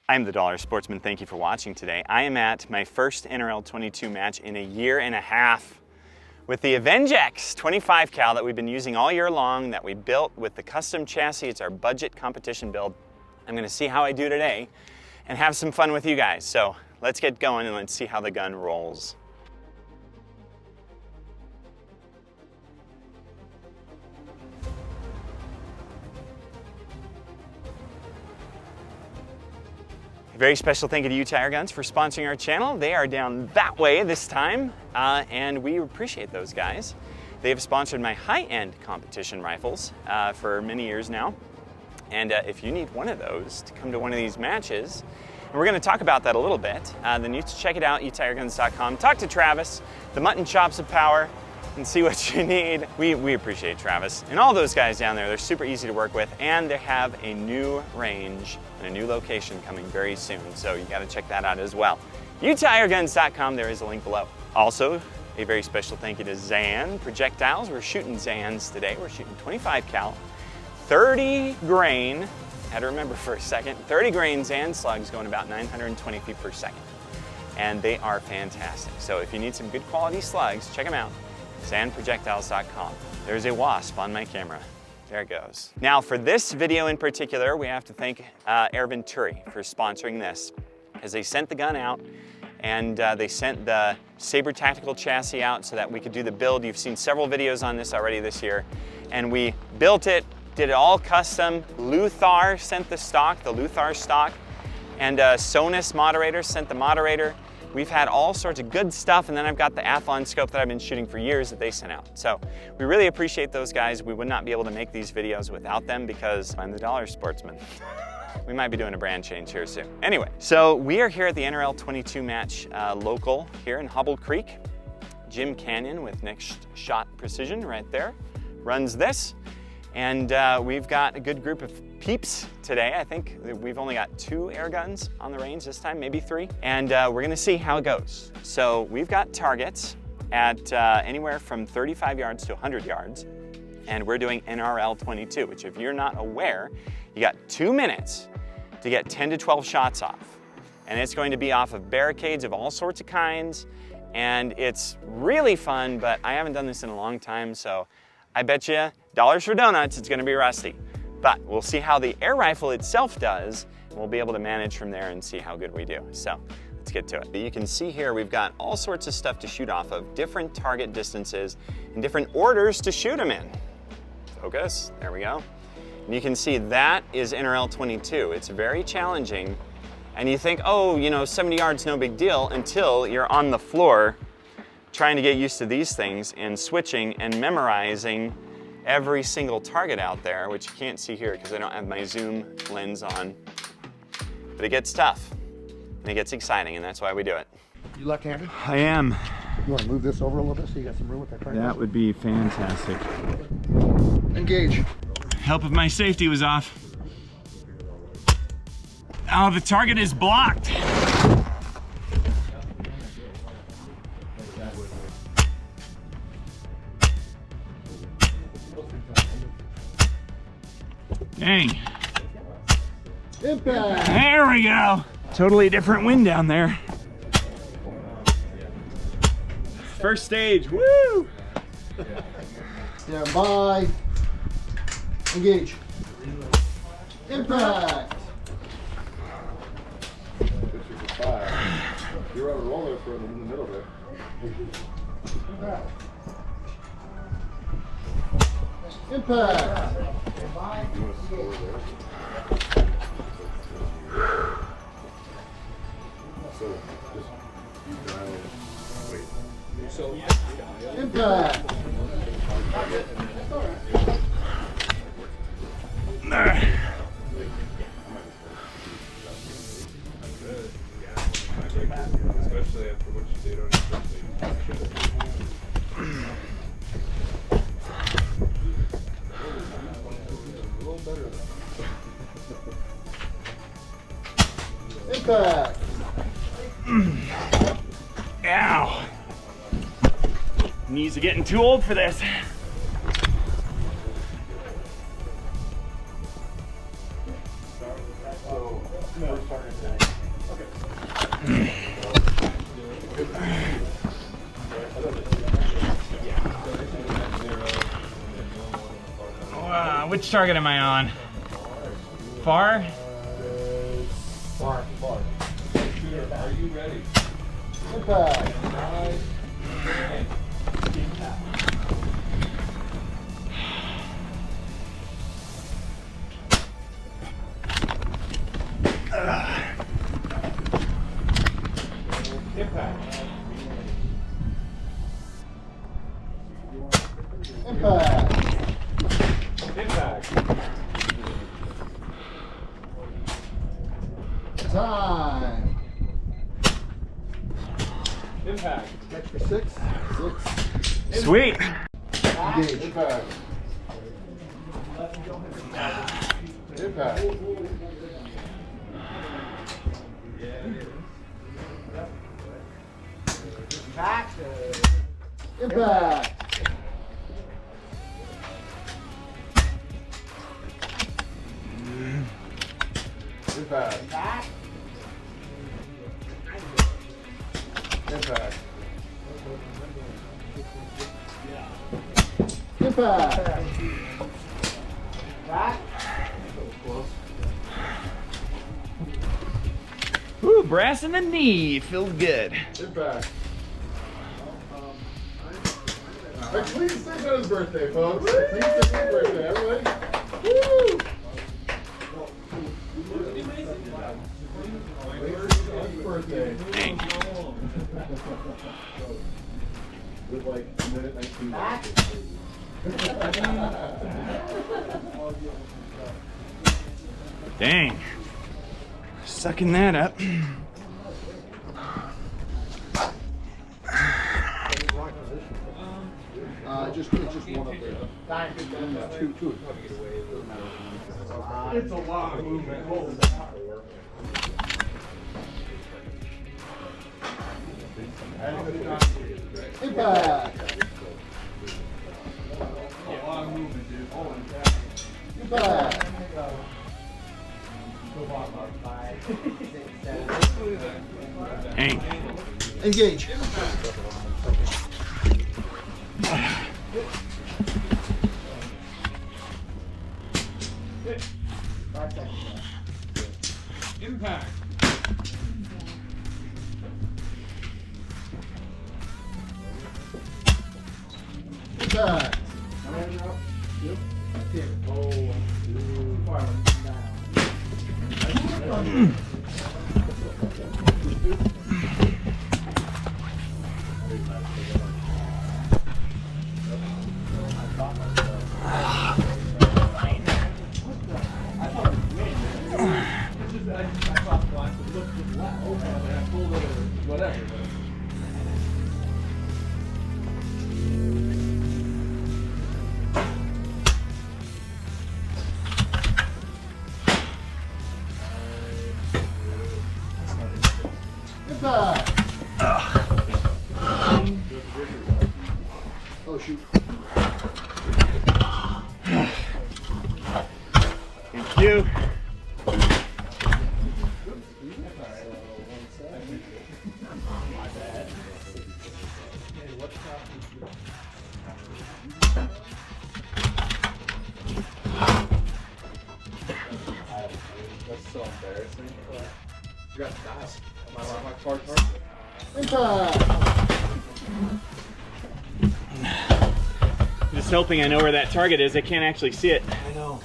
I'm the Dollar Sportsman. Thank you for watching today. I am at my first NRL22 match in a year and a half with the Avenge-X 25 cal that we've been using all year long, that we built with the custom chassis. It's our budget competition build. I'm gonna see how I do today and have some fun with you guys. So let's get going and let's see how the gun rolls. Very special thank you to AIRGUNS for sponsoring our channel. They are down that way this time, and we appreciate those guys. They have sponsored my high-end competition rifles for many years now. And if you need one of those to come to one of these matches, and we're gonna talk about that a little bit, then you check it out, AIRGUNS.com. Talk to Travis, the mutton chops of power, and see what you need. We appreciate Travis and all those guys down there. They're super easy to work with, and they have a new range and a new location coming very soon, so you gotta check that out as well. AIRGUNS.com, there is a link below. Also, a very special thank you to Zan Projectiles. We're shooting Zans today. We're shooting 25 cal, 30 grain, had to remember for a second, 30 grain Zan slugs going about 920 feet per second. And they are fantastic. So if you need some good quality slugs, check them out. ZanProjectiles.com. There's a wasp on my camera. There it goes. Now for this video in particular, we have to thank AirVenturi for sponsoring this, as they sent the gun out and they sent the Sabre Tactical chassis out so that we could do the build. You've seen several videos on this already this year, and we built it, did it all custom. Luthar sent the stock, the Luthar stock, and Sonus moderator sent the moderator. We've had all sorts of good stuff, and then I've got the Athlon scope that I've been shooting for years that they sent out. So we really appreciate those guys. We would not be able to make these videos without them because I'm the Dollar Sportsman. We might be doing a brand change here soon. Anyway, so we are here at the NRL22 match local here in Hobble Creek. Jim Canyon with Next Shot Precision right there runs this. And we've got a good group of peeps today. I think we've only got 2 air guns on the range this time, maybe 3. And we're gonna see how it goes. So we've got targets at anywhere from 35 yards to 100 yards. And we're doing NRL22, which if you're not aware, you got 2 minutes to get 10 to 12 shots off. And it's going to be off of barricades of all sorts of kinds. And it's really fun, but I haven't done this in a long time, so I bet you dollars for donuts, it's gonna be rusty. But we'll see how the air rifle itself does, and we'll be able to manage from there and see how good we do. So let's get to it. You can see here we've got all sorts of stuff to shoot off of, different target distances, and different orders to shoot them in. Focus, there we go. And you can see that is NRL22. It's very challenging, and you think, oh, you know, 70 yards, no big deal, until you're on the floor trying to get used to these things and switching and memorizing every single target out there, which you can't see here because I don't have my zoom lens on. But it gets tough and it gets exciting, and that's why we do it. You left-handed? I am. You want to move this over a little bit so you got some room with that target? That would be fantastic. Engage. Help if my safety was off. Oh, the target is blocked. Dang. Impact. There we go. Totally different wind down there. First stage, woo! Stand by. Engage. Impact. You're on a roller for in the middle there. Impact. Impact. Especially after what you did on your Impact. Ow. Knees are getting too old for this. So, no target. Which target am I on? Far? Far. Are you ready? Impact. Impact. Impact. Impact. Time. Impact. Catch for 6. 6. Sweet. Engage. Impact. Impact. Impact. Impact. Impact. Impact. Ooh, brass in the knee. Feels good. Impact. A clean stick on his birthday, folks. A clean stick on his birthday, everybody. Woo! Happy birthday. Dang. With like a minute 19 Dang. Sucking that up. Just one up there. Two. It's a lot of movement. Holy Impact. a lot of movement, dude. Impact. Dang. Engage. Impact. Impact. Impact. Oh shoot. Thank you. That's so embarrassing. You got fast. My card. Impact. Just hoping I know where that target is. I can't actually see it. I know.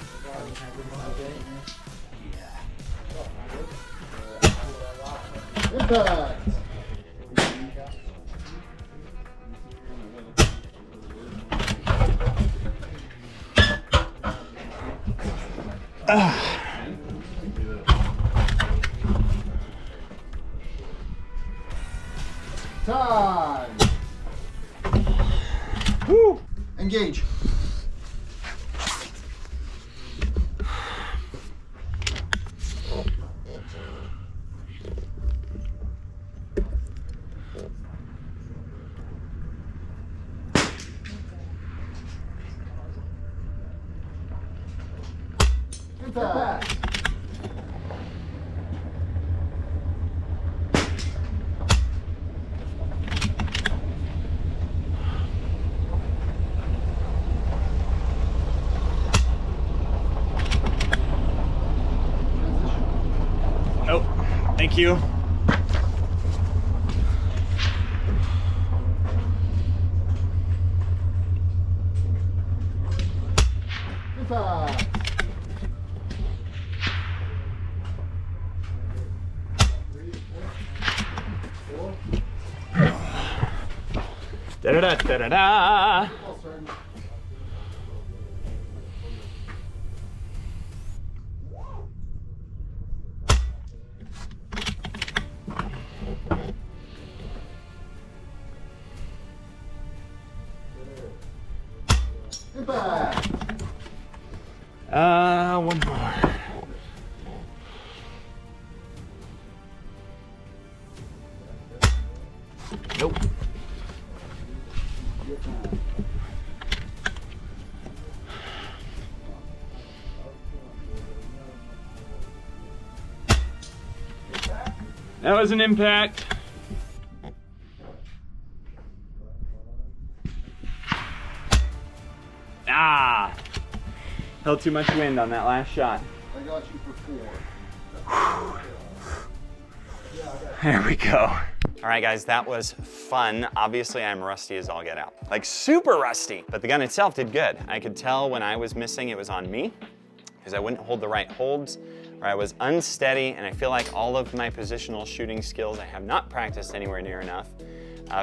Impact. Time. Woo! Engage. Impact. Thank you. Impact. Da da da da da da. Impact. One more. Nope. That was an impact. Ah! Held too much wind on that last shot. I got you for 4. There we go. All right, guys, that was fun. Obviously, I'm rusty as all get out. Like, super rusty. But the gun itself did good. I could tell when I was missing, it was on me, because I wouldn't hold the right holds, or I was unsteady, and I feel like all of my positional shooting skills I have not practiced anywhere near enough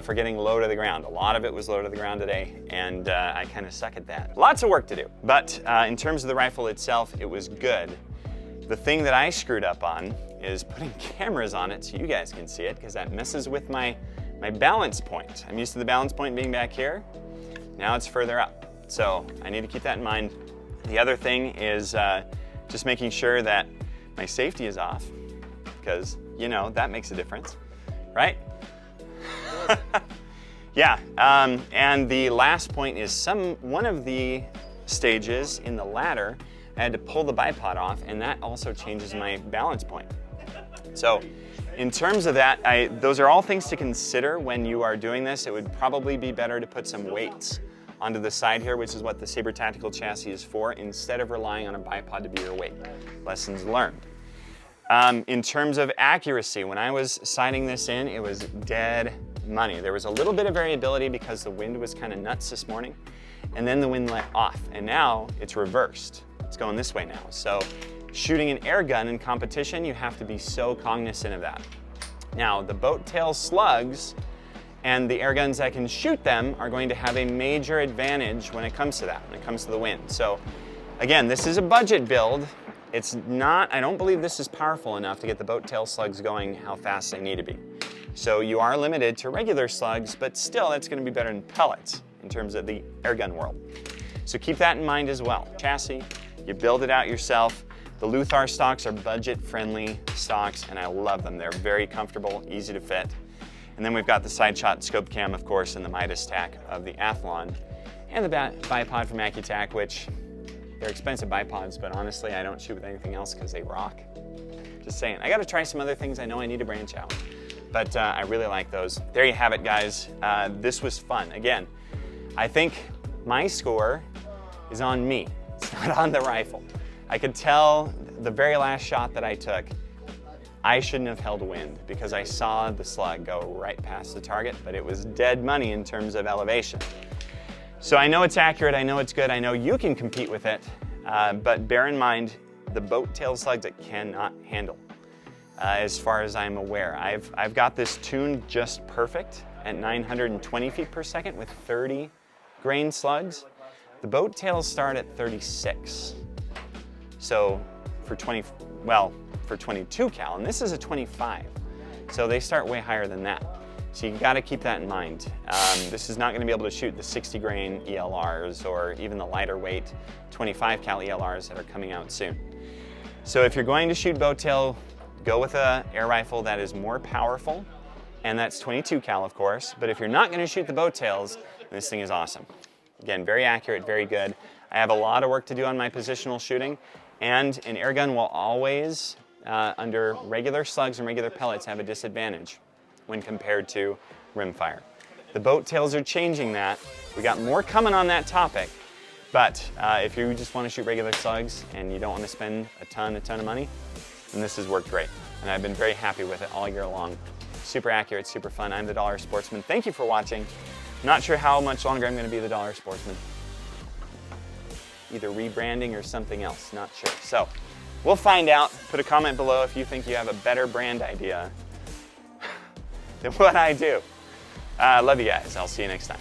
for getting low to the ground. A lot of it was low to the ground today, and I kind of suck at that. Lots of work to do. But in terms of the rifle itself, it was good. The thing that I screwed up on is putting cameras on it so you guys can see it, because that messes with my balance point. I'm used to the balance point being back here. Now it's further up. So I need to keep that in mind. The other thing is just making sure that my safety is off, because, you know, that makes a difference, right? Yeah, and the last point is one of the stages in the ladder, I had to pull the bipod off, and that also changes my balance point. So in terms of that, those are all things to consider when you are doing this. It would probably be better to put some weights onto the side here, which is what the Sabre Tactical chassis is for, instead of relying on a bipod to be your weight. Lessons learned. In terms of accuracy, when I was sighting this in, it was dead money. There was a little bit of variability because the wind was kind of nuts this morning, and then the wind let off, and now it's reversed. It's going this way now. So shooting an air gun in competition, you have to be so cognizant of that. Now, the boat tail slugs and the air guns that can shoot them are going to have a major advantage when it comes to that, when it comes to the wind. So again, this is a budget build. It's not, I don't believe this is powerful enough to get the boat tail slugs going how fast they need to be. So you are limited to regular slugs, but still that's going to be better than pellets in terms of the air gun world. So keep that in mind as well. Chassis, you build it out yourself. The Luthar stocks are budget-friendly stocks, and I love them. They're very comfortable, easy to fit. And then we've got the side shot scope cam, of course, and the Midas tack of the Athlon, and the bipod from Accutac, which they're expensive bipods, but honestly, I don't shoot with anything else because they rock. Just saying. I got to try some other things. I know I need to branch out, but I really like those. There you have it, guys. This was fun. Again, I think my score is on me. It's not on the rifle. I could tell the very last shot that I took, I shouldn't have held wind because I saw the slug go right past the target, but it was dead money in terms of elevation. So I know it's accurate, I know it's good, I know you can compete with it, but bear in mind the boat tail slugs it cannot handle. As far as I'm aware, I've got this tuned just perfect at 920 feet per second with 30 grain slugs. The boat tails start at 36. So for 22 cal, and this is a 25. So they start way higher than that. So you gotta keep that in mind. This is not gonna be able to shoot the 60 grain ELRs or even the lighter weight 25 cal ELRs that are coming out soon. So if you're going to shoot boat tail, go with an air rifle that is more powerful, and that's 22 cal, of course. But if you're not gonna shoot the boat tails, this thing is awesome. Again, very accurate, very good. I have a lot of work to do on my positional shooting, and an air gun will always, under regular slugs and regular pellets, have a disadvantage when compared to rimfire. The boat tails are changing that. We got more coming on that topic, but if you just want to shoot regular slugs and you don't want to spend a ton of money, then this has worked great. and I've been very happy with it all year long. Super accurate, super fun. I'm the Dollar Sportsman. Thank you for watching. Not sure how much longer I'm going to be the Dollar Sportsman. Either rebranding or something else, not sure. So we'll find out. Put a comment below if you think you have a better brand idea than what I do. Love you guys. I'll see you next time.